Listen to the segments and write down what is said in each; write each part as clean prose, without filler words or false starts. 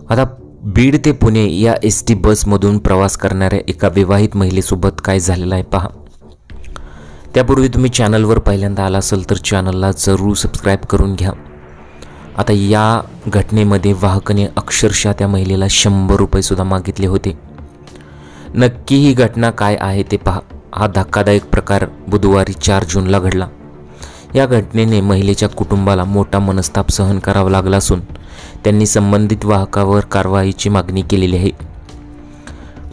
आता बीड ते पुणे या एसटी बसमधून प्रवास करणाऱ्या एका विवाहित महिलेसोबत काय झालेलं आहे पहा। त्यापूर्वी तुम्ही चॅनलवर पहिल्यांदा आला असाल तर चॅनलला जरूर सबस्क्राईब करून घ्या। आता या घटनेमध्ये वाहकाने अक्षरशः त्या महिलेला 100 रुपये सुद्धा मागितले होते। नक्की ही घटना काय आहे ते पहा। हा धक्कादायक प्रकार बुधवारी 4 जूनला घडला। या घटनेने महिलेच्या कुटुंबाला मोठा मनस्ताप सहन करावा लागला असून त्यांनी संबंधित वाहकावर कारवाईची मागणी केलेली आहे।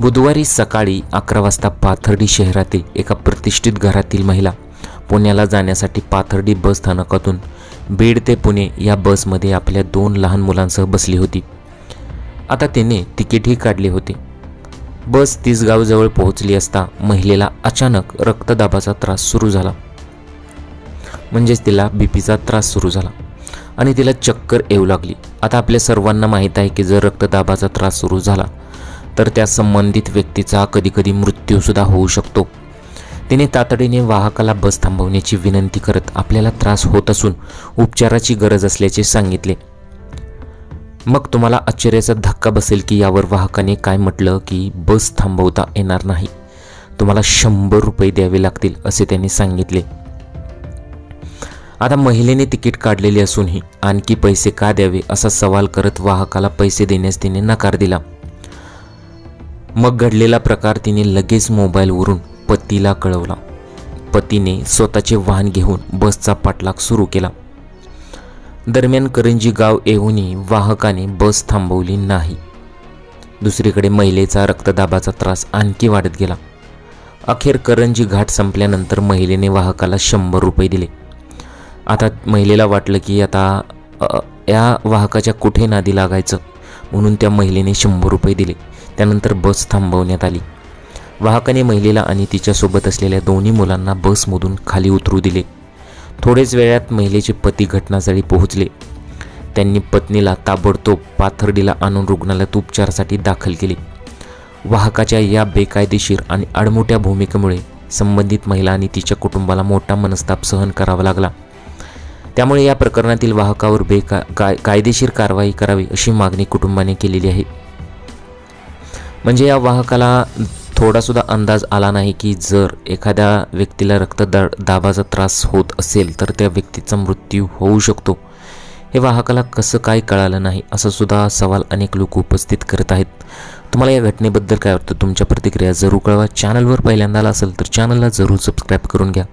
बुधवारी सकाळी 11 वाजता पाथर्डी शहरातील एका प्रतिष्ठित घरातील महिला पुण्याला जाण्यासाठी पाथर्डी बस स्थानकातून बीड ते पुणे या बसमध्ये आपल्या 2 लहान मुलांसह बसली होती। आता तिने तिकीटही काढले होते। बस तिसगावजवळ पोहोचली असता महिलेला अचानक रक्तदाबाचा त्रास सुरू झाला, म्हणजेच तिला बीपीचा त्रास सुरू झाला आणि तिला चक्कर येऊ लागली। आता आपल्या सर्वांना माहीत आहे की जर रक्तदाबाचा त्रास सुरू झाला तर त्या संबंधित व्यक्तीचा कधीकधी मृत्यूसुद्धा होऊ शकतो। तिने तातडीने वाहकाला बस थांबवण्याची विनंती करत आपल्याला त्रास होत असून उपचाराची गरज असल्याचे सांगितले। मग तुम्हाला आश्चर्याचा धक्का बसेल की यावर वाहकाने काय म्हटलं की बस थांबवता येणार नाही, तुम्हाला 100 रुपये द्यावे लागतील असे त्यांनी सांगितले। आता महिलेने तिकीट काढलेले असूनही आणखी पैसे का द्यावे असा सवाल करत वाहकाला पैसे देण्यास तिने नकार दिला। मग घडलेला प्रकार तिने लगेच मोबाईलवरून पतीला कळवला। पतीने स्वतःचे वाहन घेऊन बसचा पाठलाग सुरू केला। दरम्यान करंजी गाव येऊनही वाहकाने बस थांबवली नाही। दुसरीकडे महिलेचा रक्तदाबाचा त्रास आणखी वाढत गेला। अखेर करंजी घाट संपल्यानंतर महिलेने वाहकाला 100 रुपये दिले। आता महिलेला वाटलं की आता या वाहकाच्या कुठे नादी लागायचं, म्हणून त्या महिलेने 100 रुपये दिले। त्यानंतर बस थांबवण्यात आली। वाहकाने महिलेला आणि तिच्यासोबत असलेल्या 2 मुलांना बसमधून खाली उतरू दिले। थोडेच वेळात महिलेचे पती घटनास्थळी पोहोचले। त्यांनी पत्नीला ताबडतोब पाथर्डीला आणून रुग्णालयात उपचारासाठी दाखल केले। वाहकाच्या या बेकायदेशीर आणि आडमोठ्या भूमिकेमुळे संबंधित महिला आणि तिच्या कुटुंबाला मोठा मनस्ताप सहन करावा लागला। त्यामुळे या प्रकरणातील वाहकावर कायदेशीर कारवाई करावी अशी मागणी कुटुंबाने केलेली आहे। म्हणजे या वाहकाला थोडासुद्धा अंदाज आला नाही की जर एखाद्या व्यक्तीला रक्तदाबाचा त्रास होत असेल तर त्या व्यक्तीचा मृत्यू होऊ शकतो। हे वाहकाला कसं काय कळालं नाही असा सुद्धा सवाल अनेक लोक उपस्थित करत आहेत। तुम्हाला या घटनेबद्दल काय वाटतं? तुमच्या प्रतिक्रिया जरूर कळवा। चॅनलवर पहिल्यांदा आला असेल तर चॅनलला जरूर सबस्क्राईब करून घ्या।